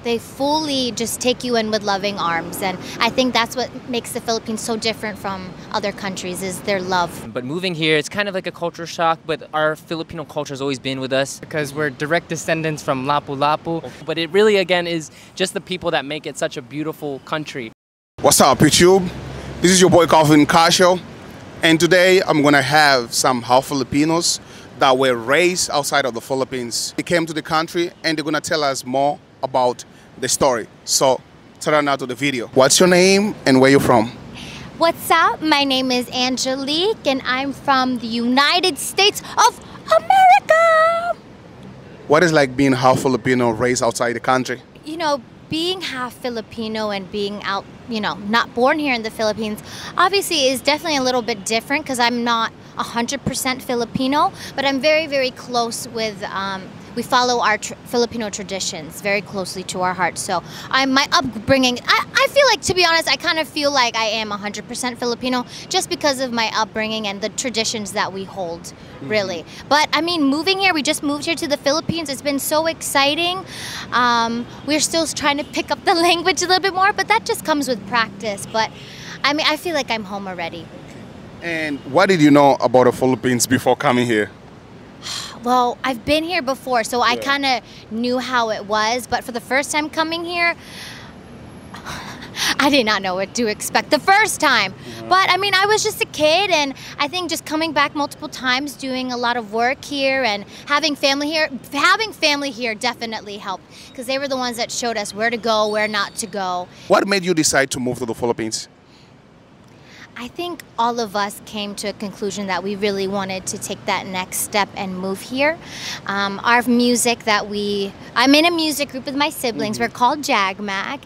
They fully just take you in with loving arms, and I think that's what makes the Philippines so different from other countries is their love. But moving here, it's kind of like a culture shock, but our Filipino culture has always been with us. Because we're direct descendants from Lapu-Lapu. But it really, again, is just the people that make it such a beautiful country. What's up, YouTube? This is your boy Calvin Castiel, and today I'm gonna have some half Filipinos that were raised outside of the Philippines. They came to the country and they're gonna tell us more about the story. So turn now to the video. What's your name and where you from? What's up? My name is Angelique and I'm from the United States of America. What is like being half Filipino raised outside the country? You know, being half Filipino and being out, not born here in the Philippines, obviously is definitely a little bit different because I'm not 100% Filipino, but I'm very, very close with, we follow our Filipino traditions very closely to our hearts. So my upbringing, I feel like, to be honest, I kind of feel like I am 100% Filipino just because of my upbringing and the traditions that we hold, really. But I mean, moving here, we just moved here to the Philippines. It's been so exciting. We're still trying to pick up the language a little bit more, but that just comes with practice. But I mean, I feel like I'm home already. And what did you know about the Philippines before coming here? Well, I've been here before, so I kind of knew how it was. But for the first time coming here, I did not know what to expect the first time. But I mean, I was just a kid, and I think just coming back multiple times, doing a lot of work here and having family here definitely helped because they were the ones that showed us where to go, where not to go. What made you decide to move to the Philippines? I think all of us came to a conclusion that we really wanted to take that next step and move here. Our music I'm in a music group with my siblings. We're called JagMag,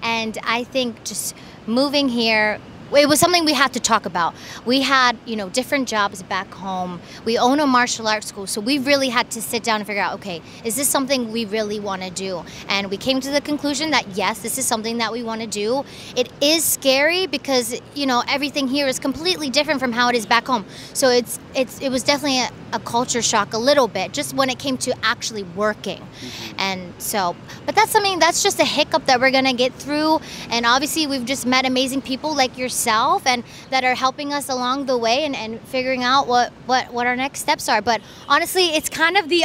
and I think just moving here, it was something we had to talk about. We had, different jobs back home. We own a martial arts school, so we really had to sit down and figure out, okay, is this something we really want to do? And we came to the conclusion that yes, this is something that we want to do. It is scary because, everything here is completely different from how it is back home. So it was definitely a culture shock a little bit, just when it came to actually working. And so, but that's just a hiccup that we're gonna get through. And obviously we've just met amazing people like yourself and that are helping us along the way and figuring out what our next steps are. But honestly, it's kind of the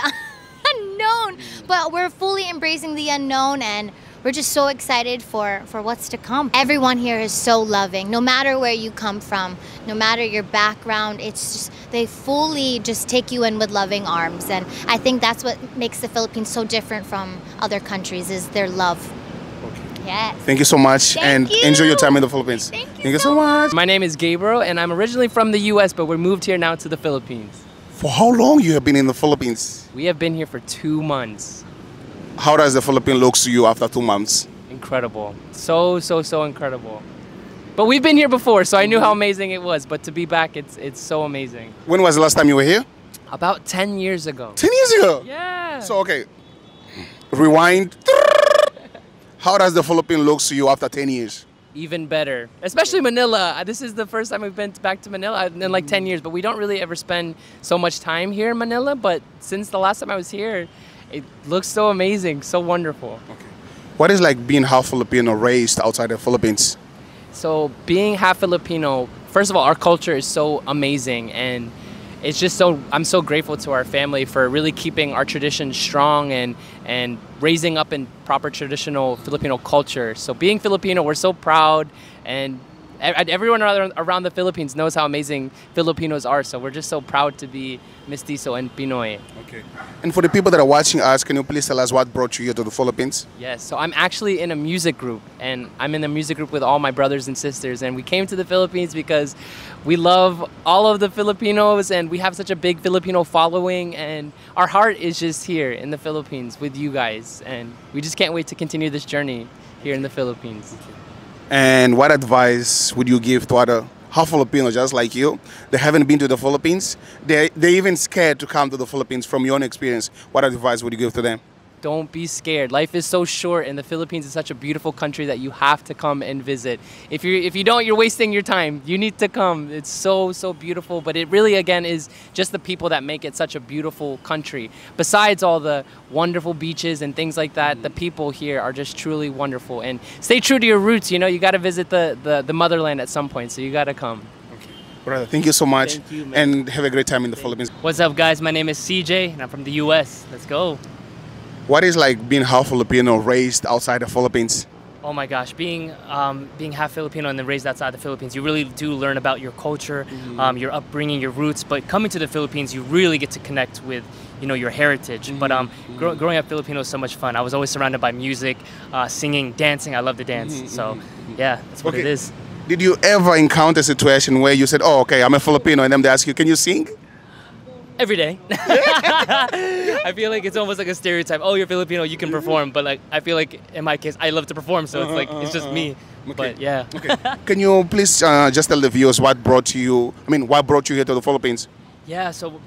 unknown, but we're fully embracing the unknown, and we're just so excited for what's to come. Everyone here is so loving, no matter where you come from, no matter your background. It's just, they fully just take you in with loving arms. And I think that's what makes the Philippines so different from other countries is their love. Yes. Thank you so much, and enjoy your time in the Philippines. Thank you so much. My name is Gabriel, and I'm originally from the US, but we're moved here now to the Philippines. For how long you have been in the Philippines? We have been here for 2 months. How does the Philippines look to you after 2 months? Incredible. So incredible. But we've been here before, so I knew how amazing it was. But to be back, it's so amazing. When was the last time you were here? About 10 years ago. 10 years ago? Yeah. So, okay, rewind. How does the Philippines look to you after 10 years? Even better. Especially Manila. This is the first time we've been back to Manila in like 10 years. But we don't really ever spend so much time here in Manila. But since the last time I was here, it looks so amazing, so wonderful. Okay. What is like being half Filipino raised outside the Philippines? So being half Filipino, first of all, our culture is so amazing, and it's just I'm so grateful to our family for really keeping our traditions strong and raising up in proper traditional Filipino culture. So being Filipino, we're so proud, and everyone around the Philippines knows how amazing Filipinos are. So we're just so proud to be mestizo and Pinoy. Okay. And for the people that are watching us, can you please tell us what brought you here to the Philippines? Yes, so I'm actually in a music group, and I'm in a music group with all my brothers and sisters, and we came to the Philippines because we love all of the Filipinos, and we have such a big Filipino following, and our heart is just here in the Philippines with you guys, and we just can't wait to continue this journey here in the Philippines. Okay. And what advice would you give to other half Filipinos just like you? They haven't been to the Philippines. They're even scared to come to the Philippines. From your own experience, what advice would you give to them? Don't be scared. Life is so short, and the Philippines is such a beautiful country that you have to come and visit. If you don't, you're wasting your time. You need to come. It's so beautiful, but it really again is just the people that make it such a beautiful country. Besides all the wonderful beaches and things like that, the people here are just truly wonderful. And stay true to your roots. You know, you got to visit the motherland at some point, so you got to come. Brother, thank you so much. Thank you, man. And have a great time in the Philippines. What's up, guys? My name is CJ, and I'm from the U.S. Let's go. What is like being half Filipino raised outside the Philippines? Oh my gosh, being half Filipino and then raised outside the Philippines, you really do learn about your culture, your upbringing, your roots. But coming to the Philippines, you really get to connect with, you know, your heritage. But growing up Filipino is so much fun. I was always surrounded by music, singing, dancing. I love to dance. So yeah, that's what it is. Did you ever encounter a situation where you said, "Oh, okay, I'm a Filipino," and then they ask you, "Can you sing?" Every day. I feel like it's almost like a stereotype. Oh, you're Filipino, you can perform. But like, I feel like in my case, I love to perform, so it's like it's just me. Okay. But yeah. Okay. Can you please just tell the viewers what brought you? I mean, what brought you here to the Philippines? Yeah, so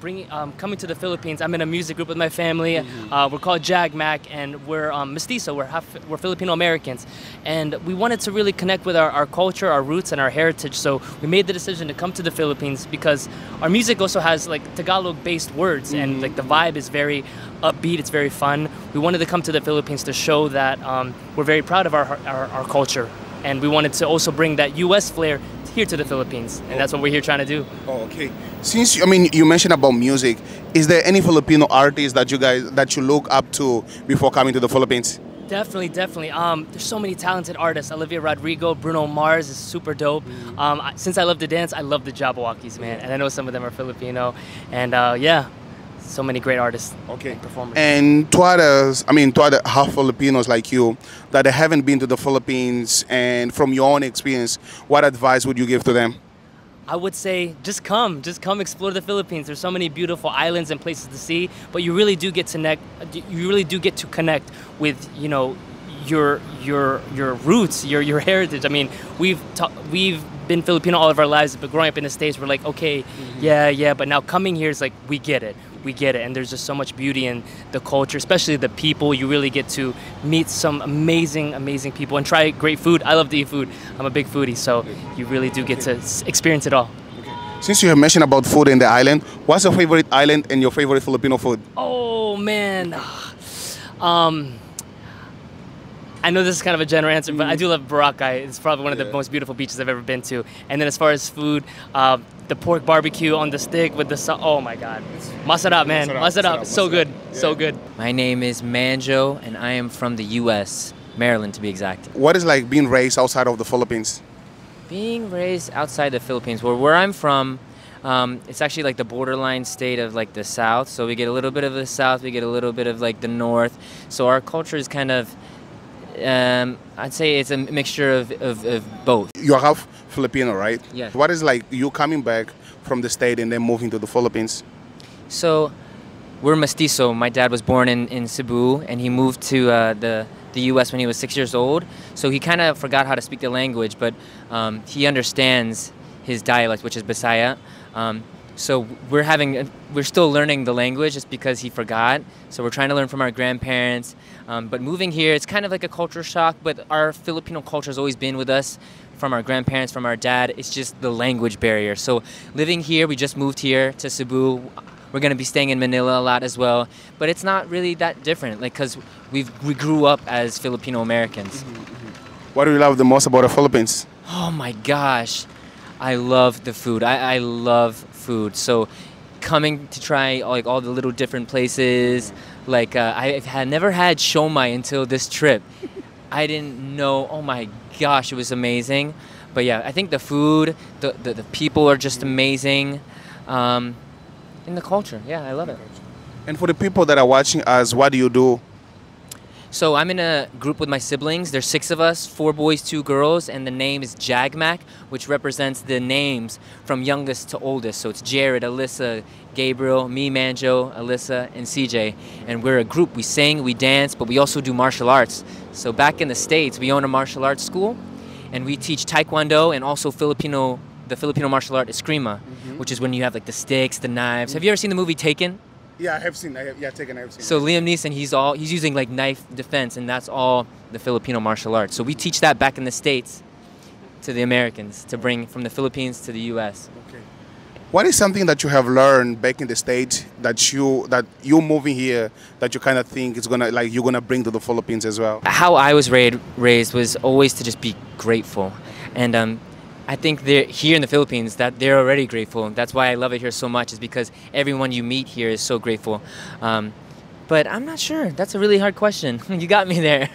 coming to the Philippines, I'm in a music group with my family. We're called JagMac, and we're mestizo. We're Filipino Americans, and we wanted to really connect with our culture, our roots, and our heritage. So we made the decision to come to the Philippines because our music also has like Tagalog-based words, and like the vibe is very upbeat. It's very fun. We wanted to come to the Philippines to show that we're very proud of our culture, and we wanted to also bring that U.S. flair here to the Philippines, and that's what we're here trying to do. Oh, okay. Since you mentioned about music, is there any Filipino artist that you look up to before coming to the Philippines? Definitely. There's so many talented artists. Olivia Rodrigo, Bruno Mars is super dope. Since I love to dance, I love the Jabberwockies, man, and I know some of them are Filipino, and yeah. So many great artists, and performers. And to other half Filipinos like you that haven't been to the Philippines, and from your own experience, what advice would you give to them? I would say just come explore the Philippines. There's so many beautiful islands and places to see, but you really do get to connect with, you know, your roots, your heritage. I mean, we've been Filipino all of our lives, but growing up in the States, we're like, okay, yeah, but now coming here is like, we get it, and there's just so much beauty in the culture, especially the people. You really get to meet some amazing people and try great food. I love to eat food. I'm a big foodie, so you really do get to experience it all. Since you have mentioned about food in the island, what's your favorite island and your favorite Filipino food? Oh man, I know this is kind of a general answer, but I do love Boracay. It's probably one of the most beautiful beaches I've ever been to. And then as far as food, the pork barbecue on the stick with the oh my God. Masarap, man. Masarap. So good. Yeah. So good. My name is Manjo, and I am from the U.S., Maryland to be exact. What is like being raised outside of the Philippines? Being raised outside the Philippines, where I'm from, it's actually like the borderline state of like the South. So we get a little bit of the South, we get a little bit of like the North. So our culture is kind of, I'd say it's a mixture of both. You're half Filipino, right? Yes. What is like you coming back from the state and then moving to the Philippines? So we're mestizo. My dad was born in Cebu, and he moved to the U.S. when he was 6 years old. So he kind of forgot how to speak the language, but he understands his dialect, which is Bisaya. So we're still learning the language just because he forgot. So we're trying to learn from our grandparents. But moving here, it's kind of like a culture shock, but our Filipino culture has always been with us from our grandparents, from our dad. It's just the language barrier. So living here, we just moved here to Cebu. We're going to be staying in Manila a lot as well. But it's not really that different, like, because we grew up as Filipino Americans. What do you love the most about the Philippines? Oh my gosh. I love the food. I love food. So coming to try like all the little different places, like I had never had shomai until this trip. I didn't know. Oh my gosh, it was amazing. But yeah, I think the food, the people are just amazing, and the culture. Yeah, I love it. And for the people that are watching us, what do you do? So I'm in a group with my siblings. There's 6 of us, 4 boys, 2 girls, and the name is JagMac, which represents the names from youngest to oldest. So it's Jared, Alyssa, Gabriel, me, Manjo, Alyssa, and CJ. And we're a group. We sing, we dance, but we also do martial arts. So back in the States, we own a martial arts school, and we teach Taekwondo and also the Filipino martial art Eskrima, which is when you have like the sticks, the knives. Have you ever seen the movie Taken? Yeah, I have seen. I have seen. So Liam Neeson, he's using like knife defense, and that's all the Filipino martial arts. So we teach that back in the States to the Americans to bring from the Philippines to the U.S. Okay. What is something that you have learned back in the States that you moving here that you kind of think is gonna like you're gonna bring to the Philippines as well? How I was raised was always to just be grateful, and I think they're here in the Philippines that they're already grateful. That's why I love it here so much, is because everyone you meet here is so grateful. But I'm not sure. That's a really hard question. You got me there.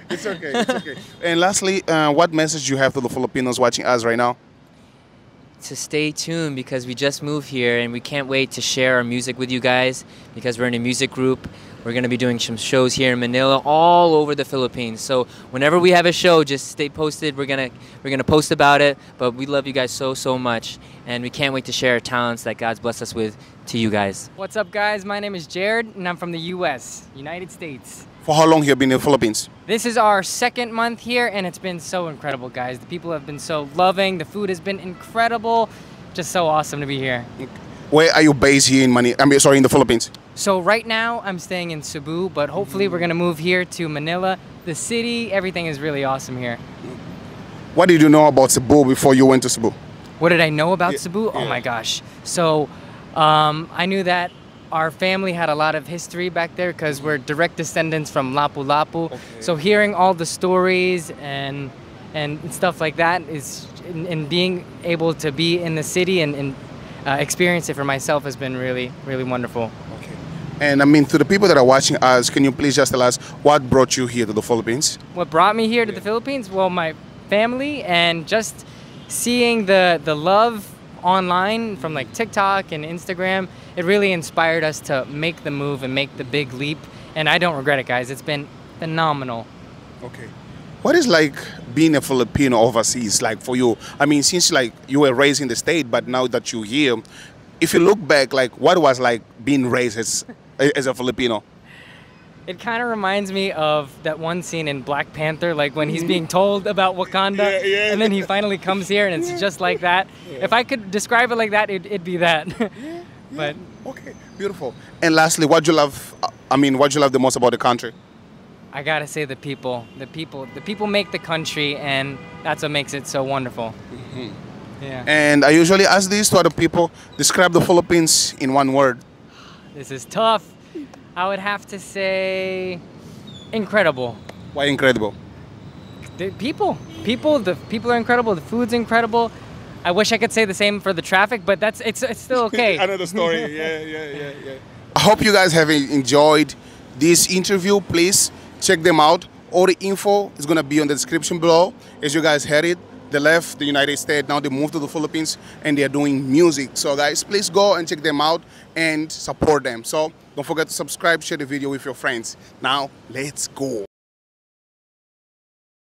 It's okay. It's okay. And lastly, what message you have to the Filipinos watching us right now? To stay tuned, because we just moved here and we can't wait to share our music with you guys, because we're in a music group. We're going to be doing some shows here in Manila, all over the Philippines. So whenever we have a show, just stay posted. We're gonna post about it. But we love you guys so much, and we can't wait to share our talents that God's blessed us with to you guys. What's up, guys? My name is Jared, and I'm from the U.S., United States. For how long have you been in the Philippines? This is our second month here, and it's been so incredible, guys. The people have been so loving. The food has been incredible. Just so awesome to be here. Where are you based here in in the Philippines? So right now, I'm staying in Cebu, but hopefully we're going to move here to Manila. The city, everything is really awesome here. What did you know about Cebu before you went to Cebu? What did I know about Cebu? Oh my gosh. So I knew that our family had a lot of history back there because we're direct descendants from Lapu-Lapu. Okay. So hearing all the stories and stuff like that is, and being able to be in the city and experience it for myself has been really, really wonderful. Okay. And to the people that are watching us, can you please just tell us what brought you here to the Philippines? What brought me here to the Philippines? Well, my family, and just seeing the love online from like TikTok and Instagram, it really inspired us to make the move and make the big leap. And I don't regret it, guys. It's been phenomenal. Okay. What is like being a Filipino overseas like for you? Since like you were raised in the state, but now that you're here, if you look back, like what was like being raised as a Filipino? It kind of reminds me of that one scene in Black Panther, like when he's being told about Wakanda, and then he finally comes here, and it's just like that. Yeah. If I could describe it like that, it'd be that. But okay, beautiful. And lastly, what you love? What you love the most about the country? I gotta say the people. The people make the country, and that's what makes it so wonderful. Mm-hmm. Yeah. And I usually ask this to other people: describe the Philippines in one word. This is tough. I would have to say incredible. Why incredible? The people are incredible. The food's incredible. I wish I could say the same for the traffic, but it's still okay. Another story. Yeah. I hope you guys have enjoyed this interview. Please check them out. All the info is gonna be on the description below. As you guys heard it, they left the United States, now they moved to the Philippines, and they're doing music. So guys, please go and check them out and support them. So don't forget to subscribe, share the video with your friends. Now, let's go.